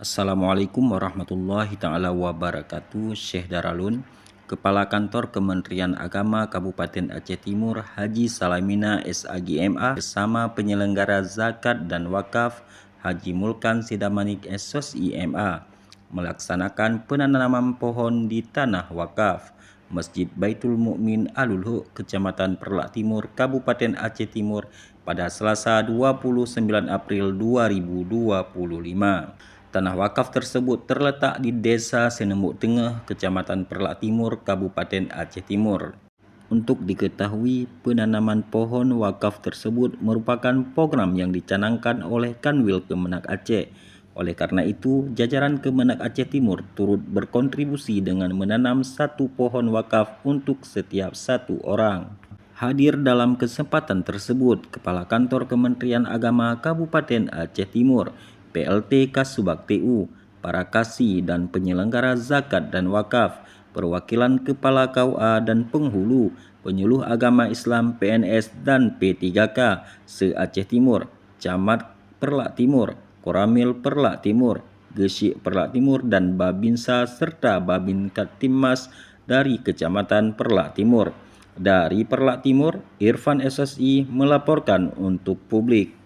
Assalamualaikum warahmatullahi taala wabarakatuh. Syekh Daralun, Kepala Kantor Kementerian Agama Kabupaten Aceh Timur Haji Salamina SAGMA bersama penyelenggara zakat dan wakaf Haji Mulkan Sidamanik SOS IMA melaksanakan penanaman pohon di tanah wakaf Masjid Baitul Mukmin Alulhu, Kecamatan Perlak Timur, Kabupaten Aceh Timur pada Selasa 29 April 2025. Tanah wakaf tersebut terletak di Desa Senembuk Tengah, Kecamatan Perlak Timur, Kabupaten Aceh Timur. Untuk diketahui, penanaman pohon wakaf tersebut merupakan program yang dicanangkan oleh Kanwil Kemenak Aceh. Oleh karena itu, jajaran Kemenak Aceh Timur turut berkontribusi dengan menanam satu pohon wakaf untuk setiap satu orang. Hadir dalam kesempatan tersebut, Kepala Kantor Kementerian Agama Kabupaten Aceh Timur, PLT Kasubag TU, para kasih dan penyelenggara zakat dan wakaf, perwakilan Kepala KUA dan penghulu, penyuluh agama Islam PNS dan P3K se-Aceh Timur, Camat Perlak Timur, Koramil Perlak Timur, Gesik Perlak Timur, dan Babinsa serta Babin Kaptimmas dari Kecamatan Perlak Timur. Dari Perlak Timur, Irfan SSI melaporkan untuk publik.